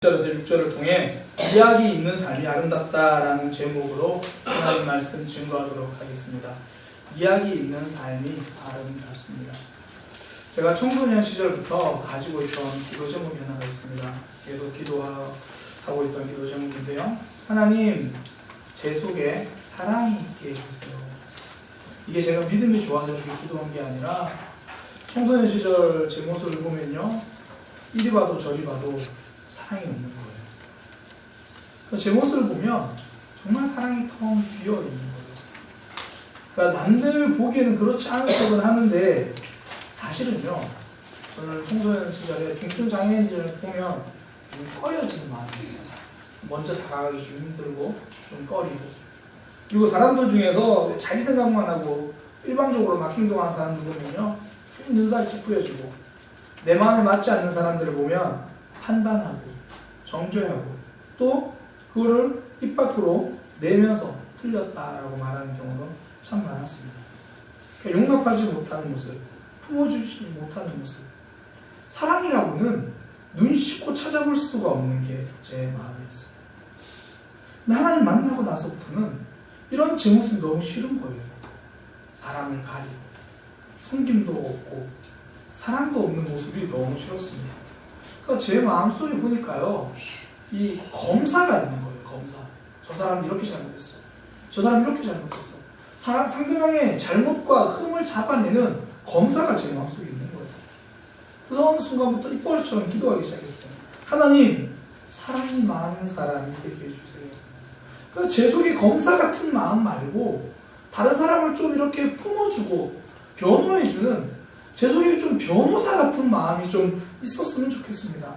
1절에서 6절을 통해 이야기 있는 삶이 아름답다라는 제목으로 하나님 말씀 증거하도록 하겠습니다. 이야기 있는 삶이 아름답습니다. 제가 청소년 시절부터 가지고 있던 기도 제목이 하나가 있습니다. 계속 기도하고 있던 기도 제목인데요. 하나님, 제 속에 사랑이 있게 해주세요. 이게 제가 믿음이 좋아서 이렇게 기도한 게 아니라 청소년 시절 제 모습을 보면요, 이리 봐도 저리 봐도 사랑이 없는 거예요. 제 모습을 보면 정말 사랑이 텅 비어 있는 거예요. 그러니까 남들 보기에는 그렇지 않은 척은 하는데 사실은요, 저는 청소년 시절에 중증 장애인들을 보면 좀 꺼려지는 마음이 있어요. 먼저 다가가기 좀 힘들고 좀 꺼리고, 그리고 사람들 중에서 자기 생각만 하고 일방적으로 막 행동하는 사람들 보면요, 눈살이 찌푸려지고, 내 마음에 맞지 않는 사람들을 보면 판단하고 정죄하고 또 그거를 입 밖으로 내면서 틀렸다라고 말하는 경우도 참 많았습니다. 그러니까 용납하지 못하는 모습, 품어주지 못하는 모습, 사랑이라고는 눈 씻고 찾아볼 수가 없는 게 제 마음이었어요. 근데 하나님 만나고 나서부터는 이런 제 모습이 너무 싫은 거예요. 사람을 가리고 섬김도 없고 사랑도 없는 모습이 너무 싫었습니다. 그러니까 제 마음속에 보니까요, 이 검사가 있는 거예요. 검사. 저 사람 이렇게 잘못했어. 저 사람 이렇게 잘못했어. 상대방의 잘못과 흠을 잡아내는 검사가 제 마음속에 있는 거예요. 그래서 어느 순간부터 입버릇처럼 기도하기 시작했어요. 하나님, 사랑이 많은 사람이 되게 해주세요. 그래서 제 속에 검사 같은 마음 말고 다른 사람을 좀 이렇게 품어주고 변호해주는 제 속에 좀 변호사 같은 마음이 좀 있었으면 좋겠습니다.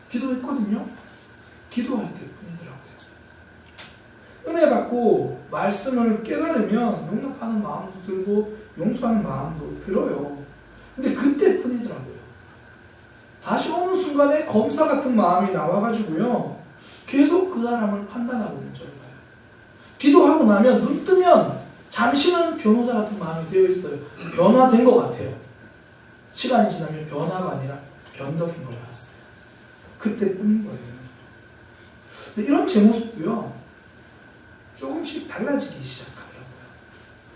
기도했거든요. 기도할 때뿐이더라고요. 은혜 받고 말씀을 깨달으면 용납하는 마음도 들고 용서하는 마음도 들어요. 근데 그때뿐이더라고요. 다시 어느 순간에 검사 같은 마음이 나와가지고요, 계속 그 사람을 판단하고 있는 저를 봐요. 기도하고 나면 눈 뜨면 잠시는 변호사 같은 마음이 되어 있어요. 변화된 것 같아요. 시간이 지나면 변화가 아니라 변덕인 걸 알았어요. 그때뿐인 거예요. 근데 이런 제 모습도요, 조금씩 달라지기 시작하더라고요.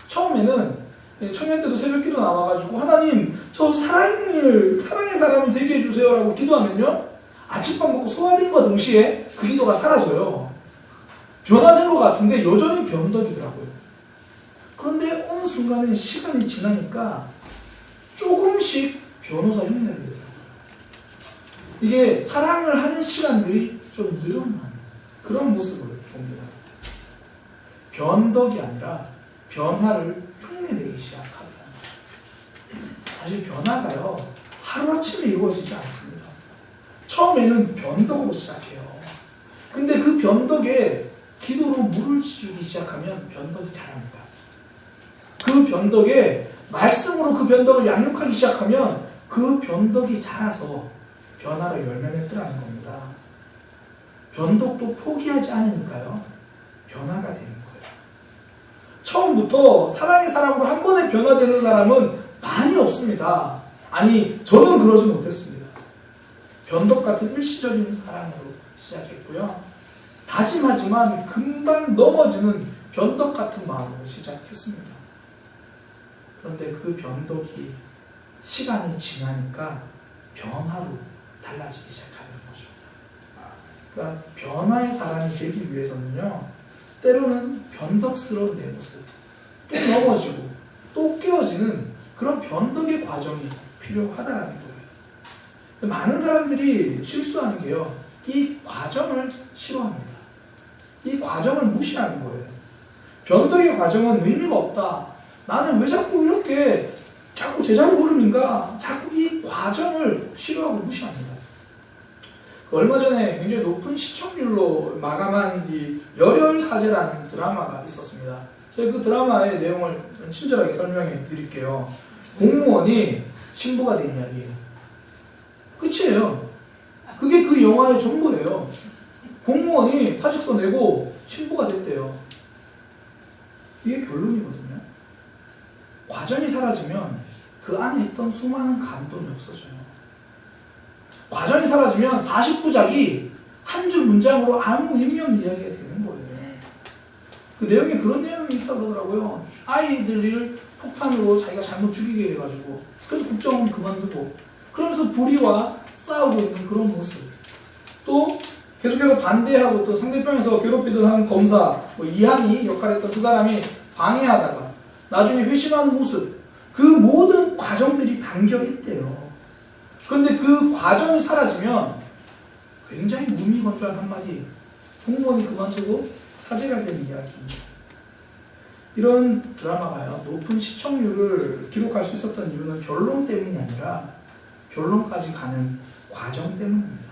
처음에는 청년 때도 새벽기도 나와가지고 하나님, 저 사랑의 사람이 되게 해주세요 라고 기도하면요, 아침밥 먹고 소화된과 동시에 그 기도가 사라져요. 변화된 것 같은데 여전히 변덕이더라고요. 그런데 어느 순간에 시간이 지나니까 조금씩 변호사 흉내를 내더라고요. 이게 사랑을 하는 시간들이 좀 늘어나는 그런 모습을 봅니다. 변덕이 아니라 변화를 흉내내기 시작합니다. 사실 변화가요, 하루아침에 이루어지지 않습니다. 처음에는 변덕으로 시작해요. 근데 그 변덕에 기도로 물을 지우기 시작하면 변덕이 자랍니다. 그 변덕에 말씀으로 그 변덕을 양육하기 시작하면 그 변덕이 자라서 변화를 열매 맺더라는 겁니다. 변덕도 포기하지 않으니까요, 변화가 되는 거예요. 처음부터 사랑의 사람으로 한 번에 변화되는 사람은 많이 없습니다. 아니, 저는 그러지 못했습니다. 변덕 같은 일시적인 사랑으로 시작했고요, 다짐하지만 금방 넘어지는 변덕 같은 마음으로 시작했습니다. 그런데 그 변덕이 시간이 지나니까 변화로 달라지기 시작하는 거죠. 그러니까 변화의 사람이 되기 위해서는요, 때로는 변덕스러운 내 모습, 또 넘어지고 또 깨어지는 그런 변덕의 과정이 필요하다는 거예요. 많은 사람들이 실수하는 게요, 이 과정을 싫어합니다. 이 과정을 무시하는 거예요. 변덕의 과정은 의미가 없다. 나는 왜 자꾸 이렇게 자꾸 제자리 걸음인가? 자꾸 이 과정을 싫어하고 무시합니다. 얼마 전에 굉장히 높은 시청률로 마감한 이 열혈사제라는 드라마가 있었습니다. 제가 그 드라마의 내용을 친절하게 설명해 드릴게요. 공무원이 신부가 된 이야기예요. 끝이에요. 그게 그 영화의 전부예요. 공무원이 사직서 내고 신부가 됐대요. 이게 결론이거든요. 과정이 사라지면 그 안에 있던 수많은 감동이 없어져요. 과정이 사라지면 40부작이 한 줄 문장으로 아무 의미 없는 이야기가 되는 거예요. 그 내용에 그런 내용이 있다고 그러더라고요. 아이들을 폭탄으로 자기가 잘못 죽이게 해가지고 그래서 국정원 그만두고 그러면서 불의와 싸우고 있는 그런 모습. 또 계속해서 반대하고 또 상대편에서 괴롭히던 한 검사 이한이 역할했던 그 사람이 방해하다가 나중에 회심하는 모습. 그 모든 과정들이 담겨 있대요. 그런데 그 과정이 사라지면 굉장히 무미건조한 한마디. 공무원이 그만두고 사제가 된 이야기. 이런 드라마가요, 높은 시청률을 기록할 수 있었던 이유는 결론 때문이 아니라 결론까지 가는 과정 때문입니다.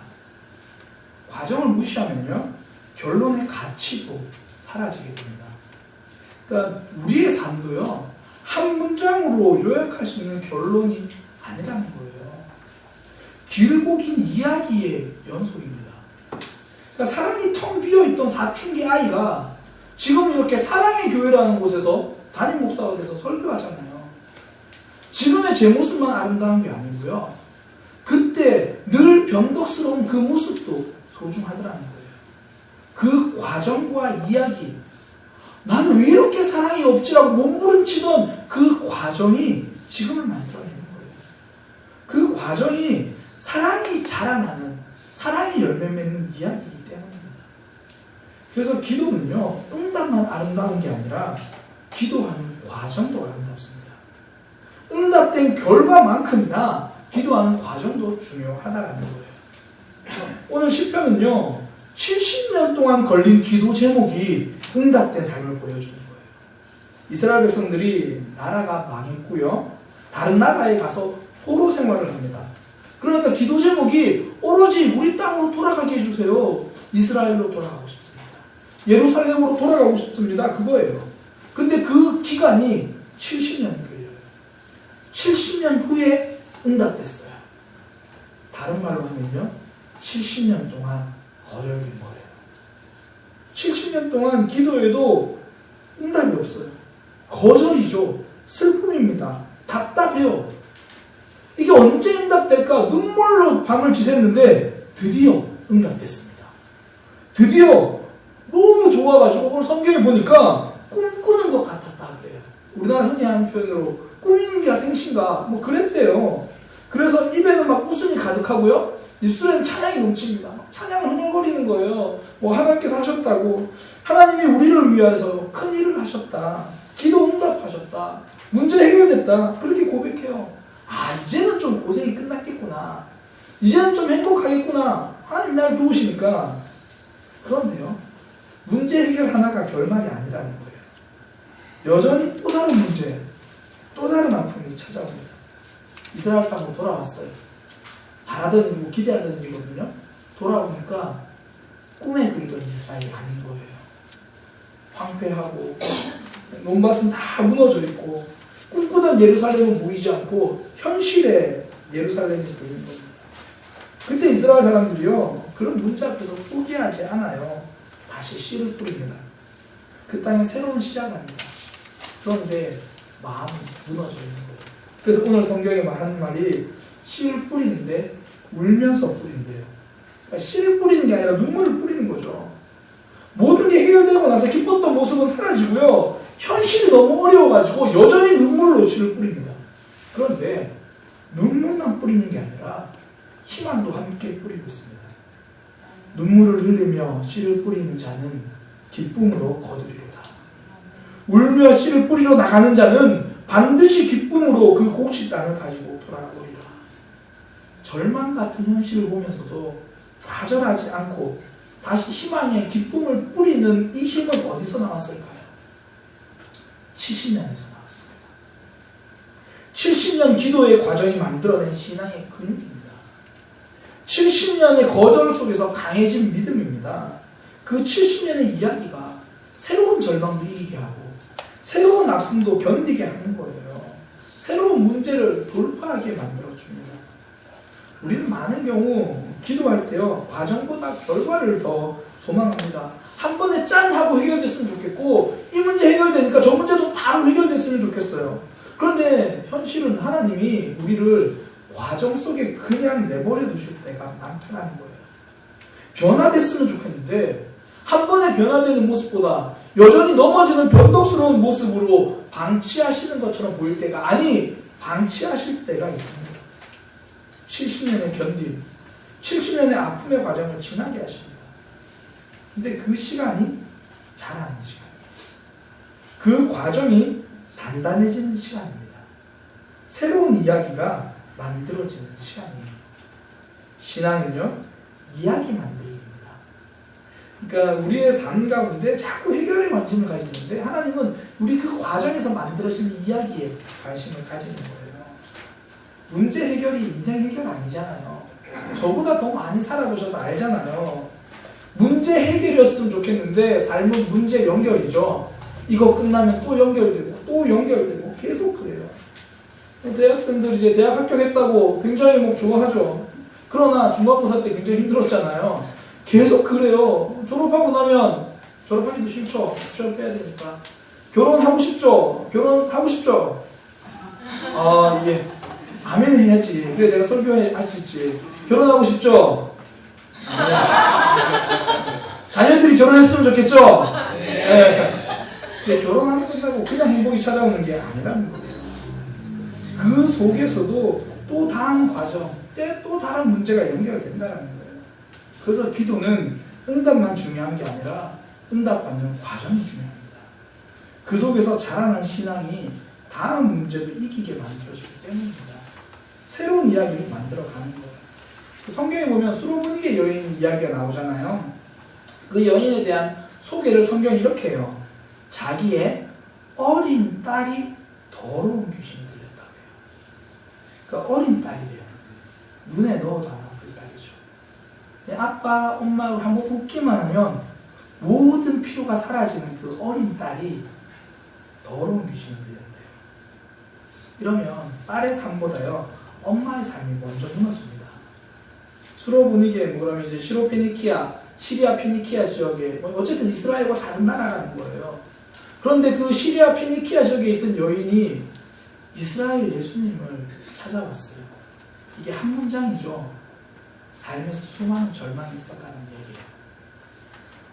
과정을 무시하면요, 결론의 가치도 사라지게 됩니다. 그러니까 우리의 삶도요, 한 문장으로 요약할 수 있는 결론이 아니라는 거예요. 길고 긴 이야기의 연속입니다. 그러니까 사랑이 텅 비어있던 사춘기 아이가 지금 이렇게 사랑의 교회라는 곳에서 담임 목사가 돼서 설교하잖아요. 지금의 제 모습만 아름다운 게 아니고요. 그때 늘 변덕스러운 그 모습도 소중하더라는 거예요. 그 과정과 이야기, 나는 왜 이렇게 사랑이 없지라고 몸부림치던 그 과정이 지금을 만들어내는 거예요. 그 과정이 사랑이 자라나는, 사랑이 열매 맺는 이야기이기 때문입니다. 그래서 기도는요, 응답만 아름다운 게 아니라 기도하는 과정도 아름답습니다. 응답된 결과만큼이나 기도하는 과정도 중요하다는 거예요. 오늘 시편은요, 70년 동안 걸린 기도 제목이 응답된 삶을 보여주는 거예요. 이스라엘 백성들이 나라가 망했고요, 다른 나라에 가서 포로 생활을 합니다. 그러니까 기도 제목이 오로지 우리 땅으로 돌아가게 해주세요. 이스라엘로 돌아가고 싶습니다. 예루살렘으로 돌아가고 싶습니다. 그거예요. 근데 그 기간이 70년이 걸려요. 70년 후에 응답됐어요. 다른 말로 하면요, 70년 동안 거절된 거예요. 70년 동안 기도해도 응답이 없어요. 거절이죠. 슬픔입니다. 답답해요. 이게 언제 응답될까? 눈물로 밤을 지샜는데 드디어 응답됐습니다. 드디어 너무 좋아가지고 오늘 성경에 보니까 꿈꾸는 것 같았다 그래요. 우리나라 흔히 하는 표현으로 꿈인가 생신가 뭐 그랬대요. 그래서 입에는 막 웃음이 가득하고요, 입술에는 찬양이 넘칩니다. 막 찬양을 흥얼거리는 거예요. 뭐 하나님께서 하셨다고, 하나님이 우리를 위해서 큰 일을 하셨다, 기도 응답하셨다, 문제 해결됐다, 그렇게 고백해요. 아, 이제는 좀 고생이 끝났겠구나, 이제는 좀 행복하겠구나, 하나님 날 도우시니까. 그런데요, 문제 해결 하나가 결말이 아니라는 거예요. 여전히 또 다른 문제, 또 다른 아픔이 찾아옵니다. 이스라엘 땅으로 돌아왔어요. 바라던 일이고 기대하던 일이거든요. 돌아오니까 꿈에 그리던 이스라엘이 아닌 거예요. 황폐하고 논밭은 다 무너져 있고 꿈꾸던 예루살렘은 보이지 않고 현실의 예루살렘이 보이는 겁니다. 그때 이스라엘 사람들이요, 그런 문제 앞에서 포기하지 않아요. 다시 씨를 뿌립니다. 그 땅에 새로운 시작을 합니다. 그런데 마음이 무너져 있는 거예요. 그래서 오늘 성경에 말하는 말이 씨를 뿌리는데 울면서 뿌린대요. 그러니까 씨를 뿌리는 게 아니라 눈물을 뿌리는 거죠. 모든 게 해결되고 나서 기뻤던 모습은 사라지고요, 현실이 너무 어려워가지고 여전히 눈물로 씨를 뿌립니다. 그런데 눈물만 뿌리는 게 아니라 희망도 함께 뿌리고 있습니다. 눈물을 흘리며 씨를 뿌리는 자는 기쁨으로 거두리로다. 울며 씨를 뿌리러 나가는 자는 반드시 기쁨으로 그 곡식 땅을 가지고 돌아가리라. 절망 같은 현실을 보면서도 좌절하지 않고 다시 희망의 기쁨을 뿌리는 이 힘은 어디서 나왔을까요? 70년에서 나왔습니다. 70년 기도의 과정이 만들어낸 신앙의 근육입니다. 70년의 거절 속에서 강해진 믿음입니다. 그 70년의 이야기가 새로운 절망도 이기게 하고 새로운 아픔도 견디게 하는 거예요. 새로운 문제를 돌파하게 만들어줍니다. 우리는 많은 경우 기도할 때요, 과정보다 결과를 더 소망합니다. 한 번에 짠 하고 해결됐으면 좋겠고, 이 문제 해결되니까 저 문제도 바로 해결됐으면 좋겠어요. 그런데 현실은 하나님이 우리를 과정 속에 그냥 내버려 두실 때가 많다는 거예요. 변화됐으면 좋겠는데 한 번에 변화되는 모습보다 여전히 넘어지는 변덕스러운 모습으로 방치하시는 것처럼 보일 때가 방치하실 때가 있습니다. 70년의 견딜, 70년의 아픔의 과정을 지나게 하십니다. 근데 그 시간이 자라는 시간이에요. 그 과정이 단단해지는 시간입니다. 새로운 이야기가 만들어지는 시간이에요. 신앙은요, 이야기 만들기입니다. 그러니까 우리의 삶 가운데 자꾸 해결에 관심을 가지는데 하나님은 우리 그 과정에서 만들어지는 이야기에 관심을 가지는 거예요. 문제 해결이 인생 해결 아니잖아요. 저보다 더 많이 살아보셔서 알잖아요. 문제 해결이었으면 좋겠는데 삶은 문제 연결이죠. 이거 끝나면 또 연결되고 또 연결되고 계속 그래요. 대학생들 이제 대학 합격했다고 굉장히 뭐 좋아하죠. 그러나 중간고사 때 굉장히 힘들었잖아요. 계속 그래요. 졸업하고 나면 졸업하기도 싫죠. 취업해야 되니까. 결혼하고 싶죠. 결혼하고 싶죠. 아, 이게 아멘 해야지. 그래 내가 설교할 수 있지. 결혼하고 싶죠. 자녀들이 결혼했으면 좋겠죠. 네. 근데 결혼하면 끝나고 그냥 행복이 찾아오는 게 아니라는 거예요. 그 속에서도 또 다른 과정, 또 다른 문제가 연결된다는 거예요. 그래서 기도는 응답만 중요한 게 아니라 응답받는 과정이 중요합니다. 그 속에서 자라난 신앙이 다음 문제도 이기게 만들어지기 때문입니다. 새로운 이야기를 만들어가는 거예요. 성경에 보면 수로보니게 여인 이야기가 나오잖아요. 그 여인에 대한 소개를 성경이 이렇게 해요. 자기의 어린 딸이 더러운 귀신이 들렸다고 해요. 그러니까 어린 딸이래요. 눈에 넣어도 안 아플 딸이죠. 아빠, 엄마를 한번 웃기만 하면 모든 피로가 사라지는 그 어린 딸이 더러운 귀신이 들렸대요. 이러면 딸의 삶보다요 엄마의 삶이 먼저 무너집니다. 수로보니게 그러면 이제 시리아 피니키아 지역에 어쨌든 이스라엘과 다른 나라라는 거예요. 그런데 그 시리아 피니키아 지역에 있던 여인이 이스라엘 예수님을 찾아왔어요. 이게 한 문장이죠. 삶에서 수많은 절망이 있었다는 얘기예요.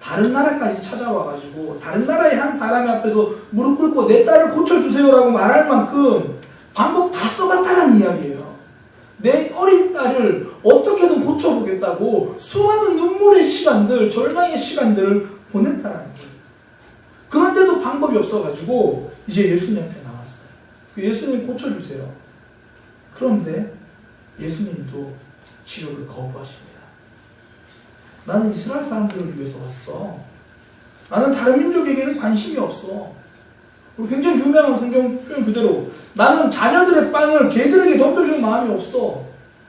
다른 나라까지 찾아와가지고 다른 나라의 한 사람 앞에서 무릎 꿇고 내 딸을 고쳐주세요라고 말할 만큼 방법 다 써봤다는 이야기예요. 내 어린 딸을 어떻게든 고쳐보겠다고 수많은 눈물의 시간들, 절망의 시간들을 보냈다는 거예요. 그런데도 방법이 없어가지고 이제 예수님 앞에 나왔어요. 예수님 고쳐주세요. 그런데 예수님도 치료를 거부하십니다. 나는 이스라엘 사람들을 위해서 왔어. 나는 다른 민족에게는 관심이 없어. 그리고 굉장히 유명한 성경 표현 그대로 나는 자녀들의 빵을 개들에게 던져주는 마음이 없어.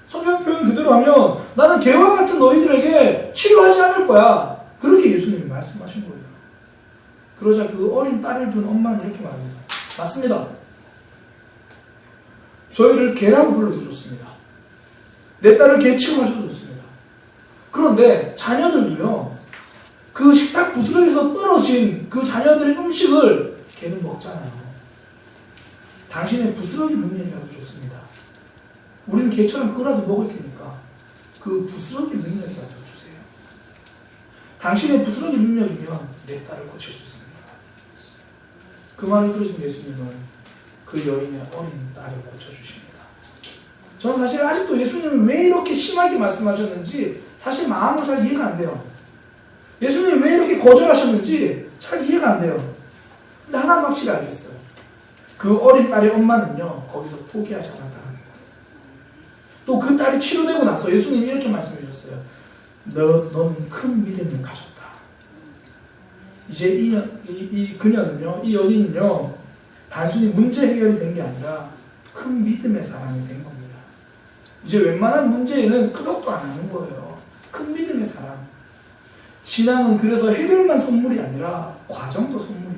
성경 표현 그대로 하면 나는 개와 같은 너희들에게 치료하지 않을 거야. 그렇게 예수님이 말씀하신 거예요. 그러자 그 어린 딸을 둔 엄마는 이렇게 말합니다. 맞습니다. 저희를 개라고 불러도 좋습니다. 내 딸을 개 취급하셔도 좋습니다. 그런데 자녀들도요. 그 식탁 부스러기에서 떨어진 그 자녀들의 음식을 개는 먹잖아요. 당신의 부스러기 능력이라도 좋습니다. 우리는 개처럼 그거라도 먹을 테니까 그 부스러기 능력이라도 주세요. 당신의 부스러기 능력이면 내 딸을 고칠 수 있습니다. 그 말을 들으신 예수님은 그 여인의 어린 딸을 고쳐주십니다. 저는 사실 아직도 예수님이 왜 이렇게 심하게 말씀하셨는지 사실 마음으로 잘 이해가 안 돼요. 예수님이 왜 이렇게 거절하셨는지 잘 이해가 안 돼요. 근데 하나는 확실히 알겠어요. 그 어린 딸의 엄마는요 거기서 포기하지 않았다는 거예요. 또 그 딸이 치료되고 나서 예수님이 이렇게 말씀해 주셨어요. 너는 큰 믿음을 가졌다. 이제 이 그녀는요, 이 여인은요 단순히 문제 해결이 된 게 아니라 큰 믿음의 사람이 된 겁니다. 이제 웬만한 문제에는 끄덕도 안 하는 거예요. 큰 믿음의 사람. 신앙은 그래서 해결만 선물이 아니라 과정도 선물입니다.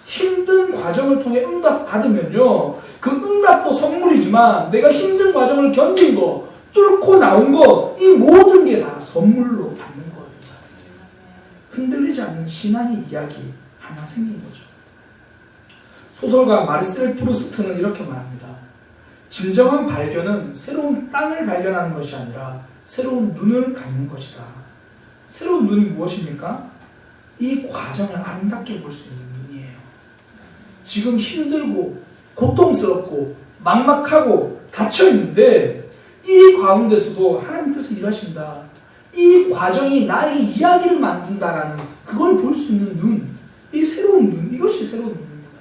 힘든 과정을 통해 응답 받으면요 그 응답도 선물이지만 내가 힘든 과정을 견딘 거, 뚫고 나온 거, 이 모든 게 다 선물로 받는 거예요. 흔들리지 않는 신앙의 이야기 하나 생긴 거죠. 소설가 마르셀 프루스트는 이렇게 말합니다. 진정한 발견은 새로운 땅을 발견하는 것이 아니라 새로운 눈을 갖는 것이다. 새로운 눈이 무엇입니까? 이 과정을 아름답게 볼 수 있는 눈이에요. 지금 힘들고 고통스럽고 막막하고 닫혀있는데 이 가운데서도 하나님께서 일하신다. 이 과정이 나에게 이야기를 만든다라는 그걸 볼 수 있는 눈, 이 새로운 눈, 이것이 새로운 눈입니다.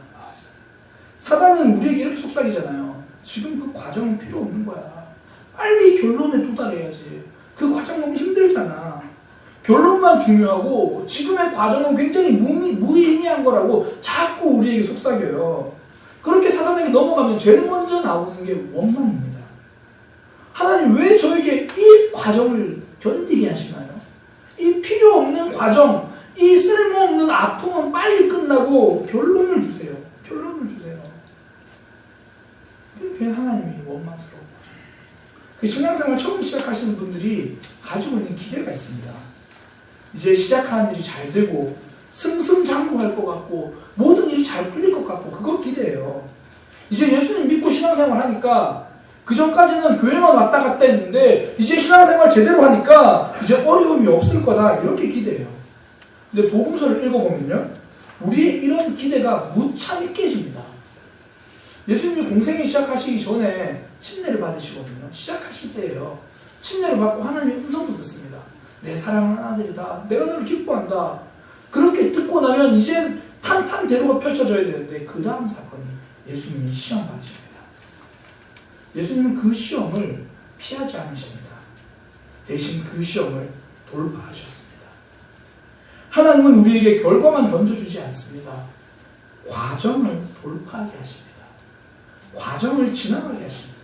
사단은 우리에게 이렇게 속삭이잖아요. 지금 그 과정은 필요 없는 거야. 빨리 결론에 도달해야지. 그 과정 너무 힘들잖아. 결론만 중요하고 지금의 과정은 굉장히 무의미한 거라고 자꾸 우리에게 속삭여요. 그렇게 사단에게 넘어가면 제일 먼저 나오는 게 원망입니다. 하나님 왜 저에게 이 과정을 견디게 하시나요? 이 필요 없는 과정, 이 쓸모없는 아픔은 빨리 끝나고 결론을 주세요. 결론을 주세요. 그게 하나님이 원망스러운 거죠. 그 신앙생활 처음 시작하시는 분들이 가지고 있는 기대가 있습니다. 이제 시작하는 일이 잘 되고 승승장구할 것 같고 모든 일이 잘 풀릴 것 같고 그거 기대해요. 이제 예수님 믿고 신앙생활 하니까 그 전까지는 교회만 왔다 갔다 했는데 이제 신앙생활 제대로 하니까 이제 어려움이 없을 거다 이렇게 기대해요. 근데 복음서를 읽어보면요, 우리의 이런 기대가 무참히 깨집니다. 예수님이 공생이 시작하시기 전에 침례를 받으시거든요. 시작하실 때예요. 침례를 받고 하나님의 음성도 듣습니다. 내 사랑하는 아들이다. 내가 너를 기뻐한다. 그렇게 듣고 나면 이제 탄탄대로가 펼쳐져야 되는데 그 다음 사건이 예수님이 시험 받으십니다. 예수님은 그 시험을 피하지 않으십니다. 대신 그 시험을 돌파하셨습니다. 하나님은 우리에게 결과만 던져주지 않습니다. 과정을 돌파하게 하십니다. 과정을 지나가게 하십니다.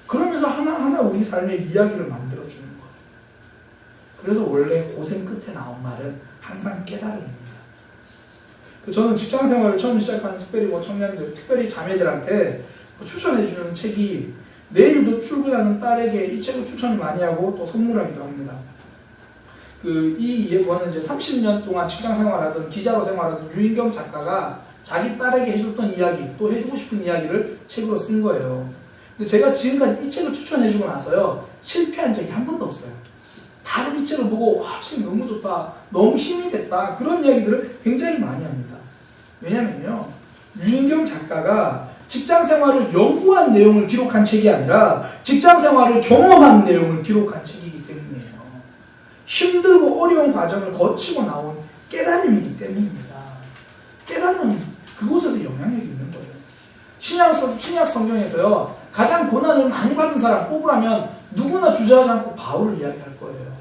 그러면서 하나하나 우리 삶의 이야기를 만들어주는 거예요. 그래서 원래 고생 끝에 나온 말은 항상 깨달음입니다. 저는 직장생활을 처음 시작한 특별히 청년들, 특별히 자매들한테 추천해주는 책이 내일도 출근하는 딸에게 이 책을 추천을 많이 하고 또 선물하기도 합니다. 이 원은 이제 30년 동안 직장생활하던 기자로 생활하던 유인경 작가가 자기 딸에게 해줬던 이야기, 또 해주고 싶은 이야기를 책으로 쓴 거예요. 근데 제가 지금까지 이 책을 추천해주고 나서요, 실패한 적이 한 번도 없어요. 다른 이 책을 보고 와, 책 너무 좋다, 너무 힘이 됐다, 그런 이야기들을 굉장히 많이 합니다. 왜냐면요, 유인경 작가가 직장생활을 연구한 내용을 기록한 책이 아니라 직장생활을 경험한 내용을 기록한 책이기 때문이에요. 힘들고 어려운 과정을 거치고 나온 깨달음이기 때문입니다. 깨달음은 그곳에서 영향력이 있는 거예요. 신약 성경에서요, 가장 고난을 많이 받은 사람 뽑으라면 누구나 주저하지 않고 바울을 이야기할 거예요.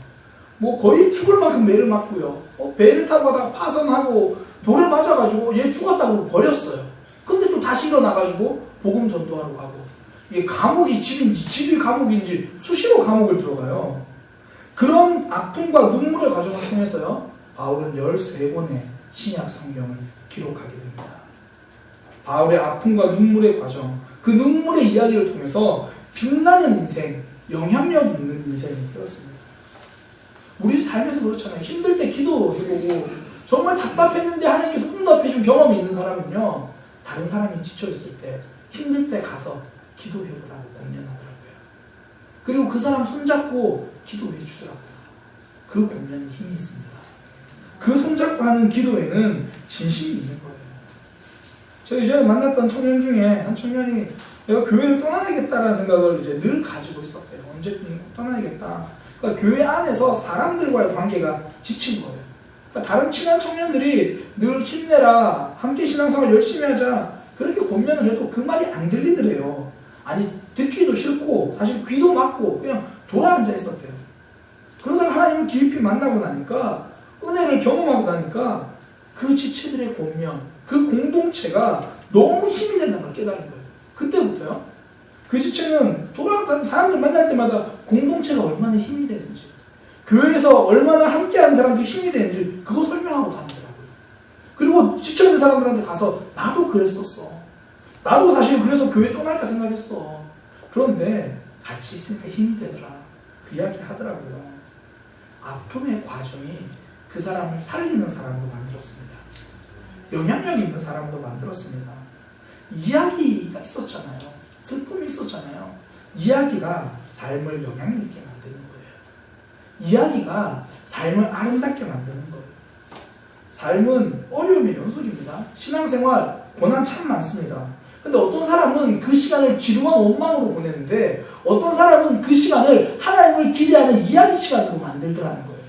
거의 죽을 만큼 매를 맞고요. 배를 타고 가다가 파선하고 돌에 맞아가지고 얘 죽었다고 버렸어요. 근데 또 다시 일어나가지고 복음 전도하러 가고, 이게 감옥이 집인지 집이 감옥인지 수시로 감옥을 들어가요. 그런 아픔과 눈물의 과정을 통해서요, 바울은 13권의 신약 성경을 기록하게 됩니다. 바울의 아픔과 눈물의 과정, 그 눈물의 이야기를 통해서 빛나는 인생, 영향력 있는 인생이 되었습니다. 우리 삶에서 그렇잖아요. 힘들 때 기도해보고 정말 답답했는데 하나님께서 응답해준 경험이 있는 사람은요, 다른 사람이 지쳐있을 때 힘들 때 가서 기도해보라고 권면하더라고요. 그리고 그 사람 손잡고 기도해주더라고요. 그 권면이 힘이 있습니다. 그 손잡고 하는 기도에는 진심이 있는 거예요. 제가 이전에 만났던 청년 중에 한 청년이 내가 교회를 떠나야겠다라는 생각을 이제 늘 가지고 있었대요. 언제든 떠나야겠다. 그러니까 교회 안에서 사람들과의 관계가 지친 거예요. 그러니까 다른 친한 청년들이 늘 힘내라, 함께 신앙생활 열심히 하자, 그렇게 권면을 해도 그 말이 안 들리더래요. 아니, 듣기도 싫고 사실 귀도 막고 그냥 돌아앉아 있었대요. 그러다가 하나님을 깊이 만나고 나니까, 은혜를 경험하고 나니까 그 지체들의 권면, 그 공동체가 너무 힘이 된다는 걸 깨달은 거예요. 그때부터요, 그 지체는 돌아가는 사람들 만날 때마다 공동체가 얼마나 힘이 되는지, 교회에서 얼마나 함께하는 사람들이 힘이 되는지 그거 설명하고 다니더라고요. 그리고 지쳐있는 사람들한테 가서 나도 그랬었어, 나도 사실 그래서 교회 떠날까 생각했어, 그런데 같이 있으니까 힘이 되더라, 그 이야기 하더라고요. 아픔의 과정이 그 사람을 살리는 사람으로 만들었습니다. 영향력 있는 사람으로 만들었습니다. 이야기가 있었잖아요. 슬픔이 있었잖아요. 이야기가 삶을 영향력 있게 만드는 거예요. 이야기가 삶을 아름답게 만드는 거예요. 삶은 어려움의 연속입니다. 신앙생활 고난 참 많습니다. 근데 어떤 사람은 그 시간을 지루한 원망으로 보내는데 어떤 사람은 그 시간을 하나님을 기대하는 이야기 시간으로 만들더라는 거예요.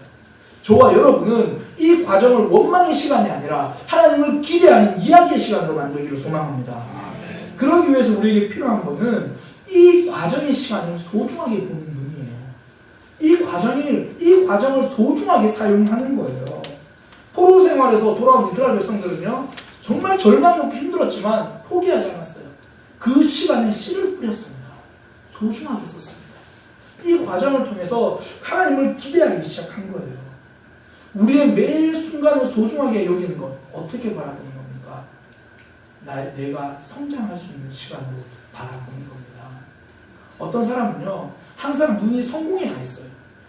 저와 여러분은 이 과정을 원망의 시간이 아니라 하나님을 기대하는 이야기의 시간으로 만들기를 소망합니다. 그러기 위해서 우리에게 필요한 것은 이 과정의 시간을 소중하게 보는 눈이에요. 이 과정을 소중하게 사용하는 거예요. 포로 생활에서 돌아온 이스라엘 백성들은요, 정말 절망이 없고 힘들었지만 포기하지 않았어요. 그 시간에 씨를 뿌렸습니다. 소중하게 썼습니다. 이 과정을 통해서 하나님을 기대하기 시작한 거예요. 우리의 매일 순간을 소중하게 여기는 것, 어떻게 바라보는 겁니까? 내가 성장할 수 있는 시간으로 바라보는 겁니다. 어떤 사람은요, 항상 눈이 성공에 가 있어요.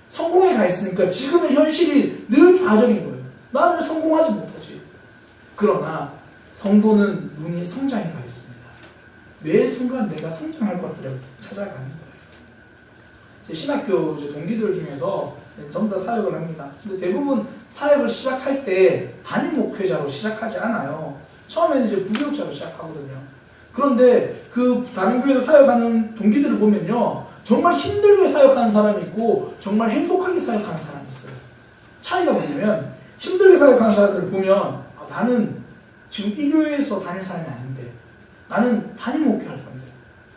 성공에 가 있으니까 지금의 현실이 늘 좌절인 거예요. 나는 성공하지 못하지. 그러나 성도는 눈이 성장에 가 있습니다. 매 순간 내가 성장할 것들을 찾아가는 거예요. 제 신학교 동기들 중에서 전부 다 사역을 합니다. 근데 대부분 사역을 시작할 때 담임 목회자로 시작하지 않아요. 처음에는 이제 부교육자로 시작하거든요. 그런데 그 다른 교회에서 사역하는 동기들을 보면요, 정말 힘들게 사역하는 사람이 있고 정말 행복하게 사역하는 사람이 있어요. 차이가 뭐냐면, 힘들게 사역하는 사람들을 보면 나는 지금 이 교회에서 다닐 사람이 아닌데, 나는 담임 목회할 건데,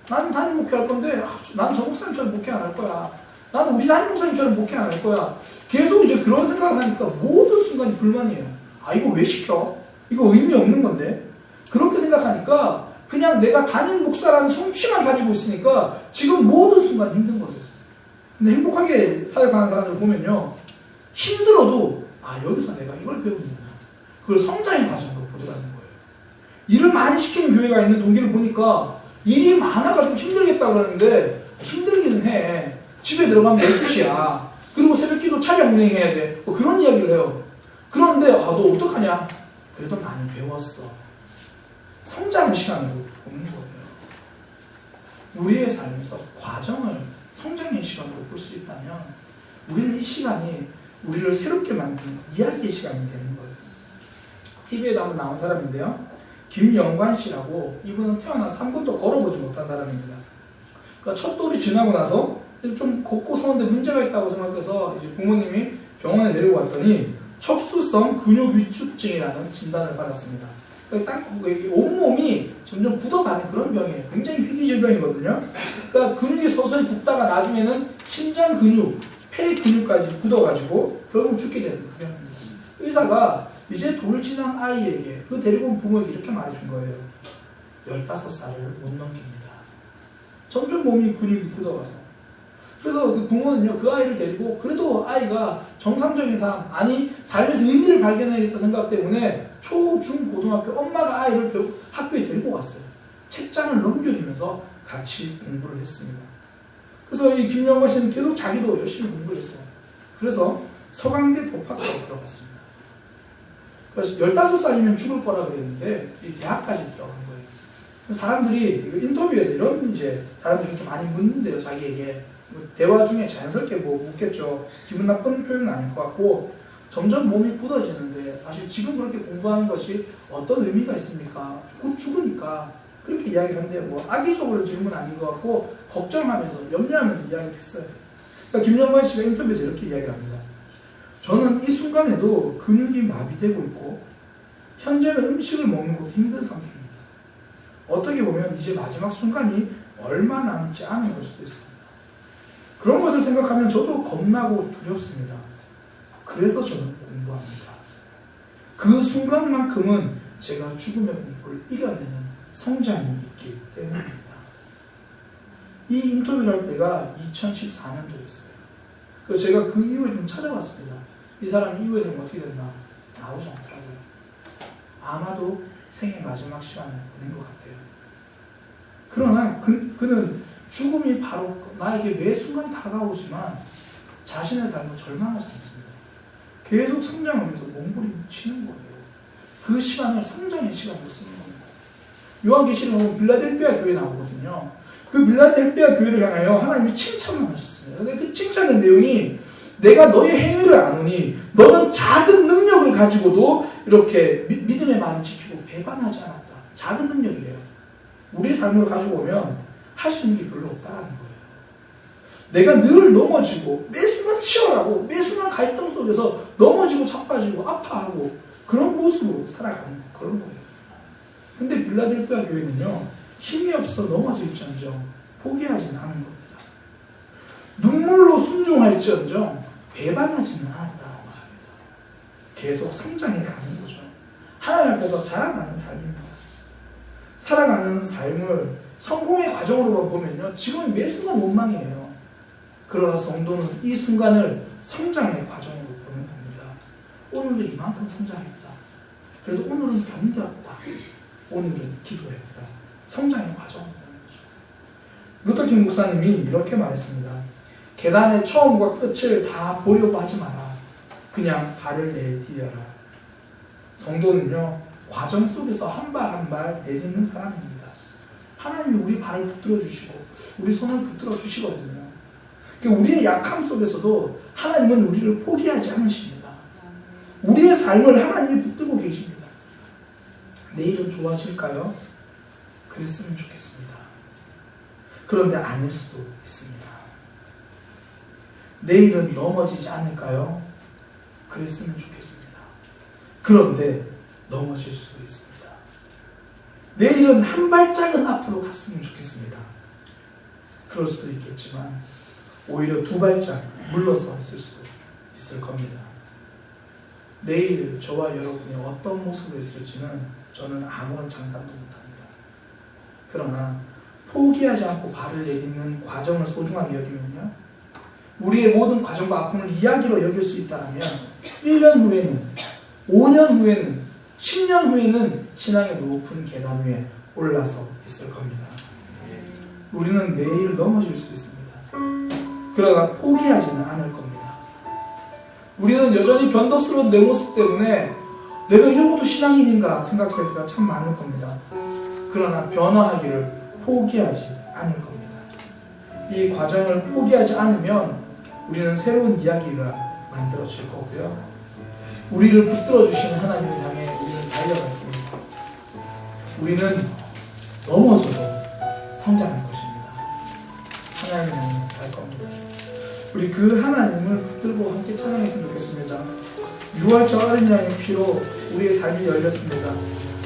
나는 담임 목회할 건데, 난 저 목사님처럼 목회 안 할 거야. 나는 우리 담임 목사님처럼 목회 안 할 거야. 계속 이제 그런 생각을 하니까 모든 순간이 불만이에요. 아, 이거 왜 시켜? 이거 의미 없는 건데? 그렇게 생각하니까 그냥 내가 담임 목사라는 성취만 가지고 있으니까 지금 모든 순간 힘든 거예요. 근데 행복하게 사역하는 사람들 보면요, 힘들어도 아, 여기서 내가 이걸 배우는구나. 그걸 성장의 과정으로 보더라는 거예요. 일을 많이 시키는 교회가 있는 동기를 보니까 일이 많아가지고 힘들겠다 그러는데 힘들기는 해. 집에 들어가면 12시야. 그리고 새벽기도 차량 운행해야 돼. 뭐 그런 이야기를 해요. 그런데 아, 너 어떡하냐? 그래도 많이 배웠어. 성장의 시간으로 보는 거예요. 우리의 삶에서 과정을 성장의 시간으로 볼 수 있다면 우리는 이 시간이 우리를 새롭게 만드는 이야기의 시간이 되는 거예요. TV에도 한번 나온 사람인데요, 김영관 씨라고, 이분은 태어나서 한 번도 걸어보지 못한 사람입니다. 그러니까 첫 돌이 지나고 나서 좀 걷고 서는데 문제가 있다고 생각해서 이제 부모님이 병원에 데리고 갔더니 척수성 근육 위축증이라는 진단을 받았습니다. 그러니까 온몸이 점점 굳어가는 그런 병이에요. 굉장히 희귀 질병이거든요. 그러니까 근육이 서서히 굳다가 나중에는 심장 근육, 폐 근육까지 굳어가지고 결국 죽게 되는 병입니다. 의사가 이제 돌 지난 아이에게, 그 데리고 온 부모에게 이렇게 말해준 거예요. 15살을 못 넘깁니다. 점점 몸이 근육이 굳어가서. 그래서 그 부모는요, 그 아이를 데리고 그래도 아이가 정상적인 삶, 아니 삶에서 의미를 발견해야겠다 생각 때문에 초, 중, 고등학교 엄마가 아이를 학교에 데리고 갔어요. 책장을 넘겨주면서 같이 공부를 했습니다. 그래서 이 김영관 씨는 계속 자기도 열심히 공부를 했어요. 그래서 서강대 법학과에 들어갔습니다. 그래서 15살이면 죽을 거라 그랬는데 이 대학까지 들어간 거예요. 사람들이 인터뷰에서 이런 이제 사람들이 이렇게 많이 묻는데요, 자기에게. 대화 중에 자연스럽게 뭐 묻겠죠. 기분 나쁜 표현은 아닐 것 같고, 점점 몸이 굳어지는데 사실 지금 그렇게 공부하는 것이 어떤 의미가 있습니까? 곧 죽으니까. 그렇게 이야기를 하는데 뭐 악의적으로 질문 아닌 것 같고 걱정하면서 염려하면서 이야기를 했어요. 그러니까 김영관 씨가 인터뷰에서 이렇게 이야기를 합니다. 저는 이 순간에도 근육이 마비되고 있고 현재는 음식을 먹는 것도 힘든 상태입니다. 어떻게 보면 이제 마지막 순간이 얼마 남지 않은 걸 수도 있습니다. 그런 것을 생각하면 저도 겁나고 두렵습니다. 그래서 저는 공부합니다. 그 순간만큼은 제가 죽음의 공포를 이겨내는 성장이 있기 때문입니다. 이 인터뷰를 할 때가 2014년도였어요. 그래서 제가 그 이후에 좀 찾아봤습니다. 이 사람이 이후에 생각 어떻게 됐나? 나오지 않더라고요. 아마도 생애 마지막 시간을 보낸 것 같아요. 그러나 그는 죽음이 바로 나에게 매 순간 다가오지만 자신의 삶을 절망하지 않습니다. 계속 성장하면서 몸부림치는 거예요. 그 시간을 성장의 시간으로 쓰는 겁니다. 요한계시록에 보면 빌라델피아 교회 나오거든요. 그 빌라델피아 교회를 향하여 하나님이 칭찬만 하셨습니다. 근데 그 칭찬의 내용이 내가 너의 행위를 아노니 너는 작은 능력을 가지고도 이렇게 믿음의 말을 지키고 배반하지 않았다. 작은 능력이래요. 우리의 삶을 가지고 오면 할 수 있는 게 별로 없다는 거예요. 내가 늘 넘어지고 매 순간 치열하고 매 순간 갈등 속에서 넘어지고 자빠지고 아파하고 그런 모습으로 살아가는 그런 거예요. 근데 빌라델피아 교회는요, 힘이 없어 넘어질지언정 포기하지는 않은 겁니다. 눈물로 순종할지언정 배반하지는 않았다고 합니다. 계속 성장해 가는 거죠. 하나님 앞에서 자라나는 삶입니다. 살아가는 삶을 성공의 과정으로 보면요, 지금 매 순간 원망이에요. 그러나 성도는 이 순간을 성장의 과정으로 보는 겁니다. 오늘도 이만큼 성장했다. 그래도 오늘은 견뎠다. 오늘은 기도했다. 성장의 과정이라는 거죠. 루터킹 목사님이 이렇게 말했습니다. 계단의 처음과 끝을 다 보려고 하지 마라. 그냥 발을 내디뎌라. 성도는요, 과정 속에서 한 발 한 발 내딛는 사람입니다. 하나님이 우리 발을 붙들어 주시고 우리 손을 붙들어 주시거든요. 우리의 약함 속에서도 하나님은 우리를 포기하지 않으십니다. 우리의 삶을 하나님이 붙들고 계십니다. 내일은 좋아질까요? 그랬으면 좋겠습니다. 그런데 아닐 수도 있습니다. 내일은 넘어지지 않을까요? 그랬으면 좋겠습니다. 그런데 넘어질 수도 있습니다. 내일은 한 발짝은 앞으로 갔으면 좋겠습니다. 그럴 수도 있겠지만 오히려 두 발짝 물러서 있을 수도 있을 겁니다. 내일 저와 여러분이 어떤 모습으로 있을지는 저는 아무런 장담도 못합니다. 그러나 포기하지 않고 발을 내딛는 과정을 소중하게 여기면요, 우리의 모든 과정과 아픔을 이야기로 여길 수 있다면 1년 후에는, 5년 후에는, 10년 후에는 신앙의 높은 계단 위에 올라서 있을 겁니다. 우리는 매일 넘어질 수 있습니다. 그러나 포기하지는 않을 겁니다. 우리는 여전히 변덕스러운 내 모습 때문에 내가 이런 것도 신앙인인가 생각할 때가 참 많을 겁니다. 그러나 변화하기를 포기하지 않을 겁니다. 이 과정을 포기하지 않으면 우리는 새로운 이야기가 만들어질 거고요, 우리를 붙들어 주시는 하나님을 향해 우리는 달려갈 겁니다. 우리는 넘어져도 성장할 것입니다. 하나님을 향해 갈 겁니다. 우리 그 하나님을 붙들고 함께 찬양했으면 좋겠습니다. 6월절 어린 양의 피로 우리의 삶이 열렸습니다.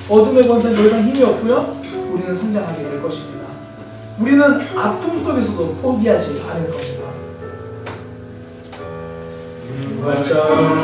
어둠의 권세는 더 이상 힘이 없고요, 우리는 성장하게 될 것입니다. 우리는 아픔 속에서도 포기하지 않을 것입니다. 6월절